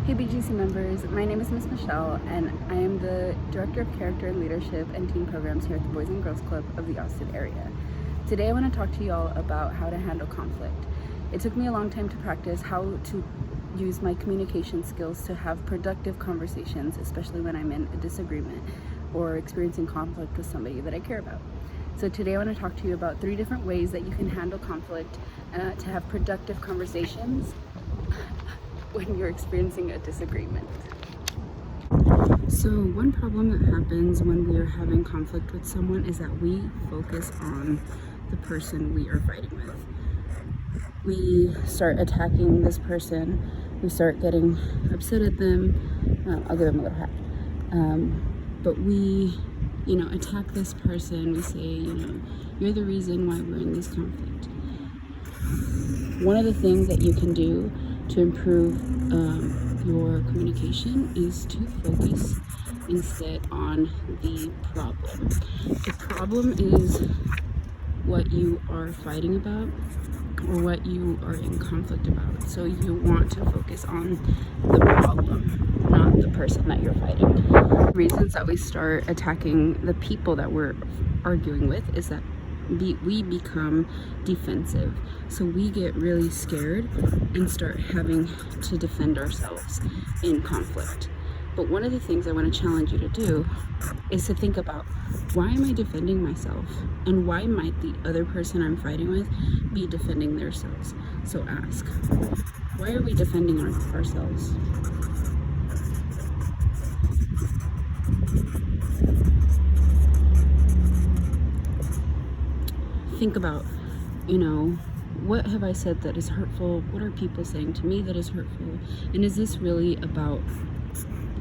Hey BGC members, my name is Miss Michelle and I am the Director of Character and Leadership and Teen Programs here at the Boys and Girls Club of the Austin area. Today I want to talk to y'all about how to handle conflict. It took me a long time to practice how to use my communication skills to have productive conversations, especially when I'm in a disagreement or experiencing conflict with somebody that I care about. So today I want to talk to you about 3 different ways that you can handle conflict to have productive conversations when you're experiencing a disagreement. So one problem that happens when we are having conflict with someone is that we focus on the person we are fighting with. We start attacking this person, we start getting upset at them. I'll give them a little hat. But we, attack this person. We say, you're the reason why we're in this conflict. One of the things that you can do to improve your communication is to focus instead on the problem. The problem is what you are fighting about or what you are in conflict about. So you want to focus on the problem, not the person that you're fighting. The reasons that we start attacking the people that we're arguing with is that we become defensive. So we get really scared and start having to defend ourselves in conflict. But one of the things I want to challenge you to do is to think about, why am I defending myself? And why might the other person I'm fighting with be defending themselves? So ask, why are we defending ourselves? Think about, what have I said that is hurtful? What are people saying to me that is hurtful? And is this really about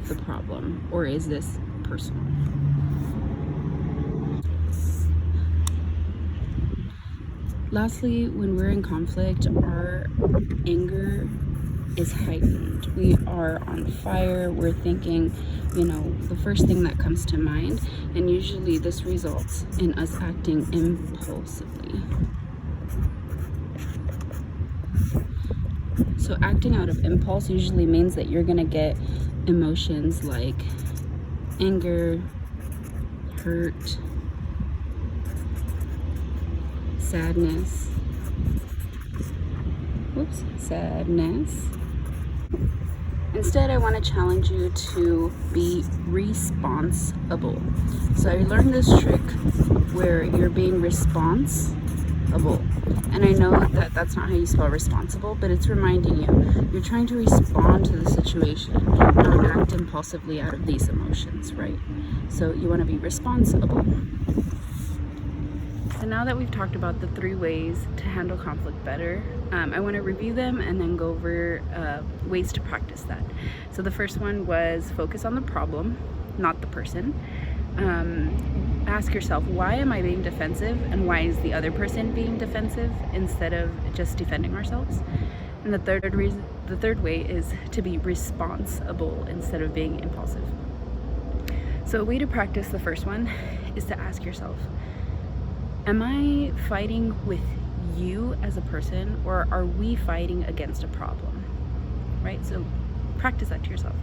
the problem, or is this personal? Lastly, when we're in conflict, our anger is heightened. We are on fire. We're thinking, the first thing that comes to mind, and usually this results in us acting impulsively. So acting out of impulse usually means that you're gonna get emotions like anger, hurt, sadness. Instead, I want to challenge you to be responsible. So I learned this trick where you're being responsible. And I know that that's not how you spell responsible, but it's reminding you, you're trying to respond to the situation, not act impulsively out of these emotions, right? So you want to be responsible. So now that we've talked about the 3 ways to handle conflict better, I want to review them and then go over ways to practice that. So the first one was focus on the problem, not the person. Ask yourself, why am I being defensive, and why is the other person being defensive, instead of just defending ourselves. And the third way is to be responsible instead of being impulsive. So a way to practice the first one is to ask yourself, am I fighting with you as a person, or are we fighting against a problem? Right? So practice that to yourself.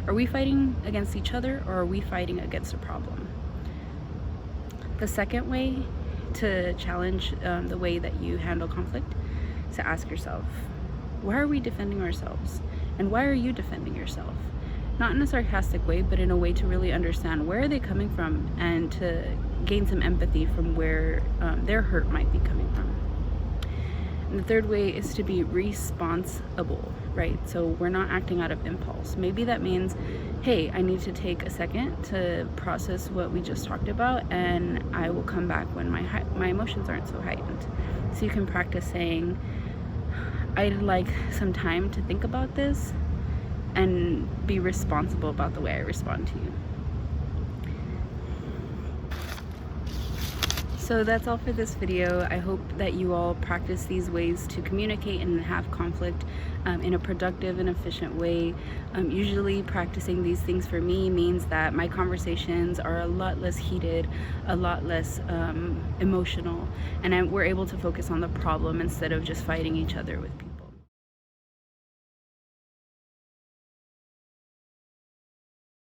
Are we fighting against each other, or are we fighting against a problem? The second way to challenge the way that you handle conflict is to ask yourself, why are we defending ourselves? And why are you defending yourself? Not in a sarcastic way, but in a way to really understand where are they coming from, and to gain some empathy from where their hurt might be coming from. And the third way is to be responsible, right? So we're not acting out of impulse. Maybe that means, hey, I need to take a second to process what we just talked about, and I will come back when my emotions aren't so heightened. So you can practice saying, I'd like some time to think about this, and be responsible about the way I respond to you. So that's all for this video. I hope that you all practice these ways to communicate and have conflict in a productive and efficient way. Usually practicing these things for me means that my conversations are a lot less heated, a lot less emotional, and we're able to focus on the problem instead of just fighting each other with people.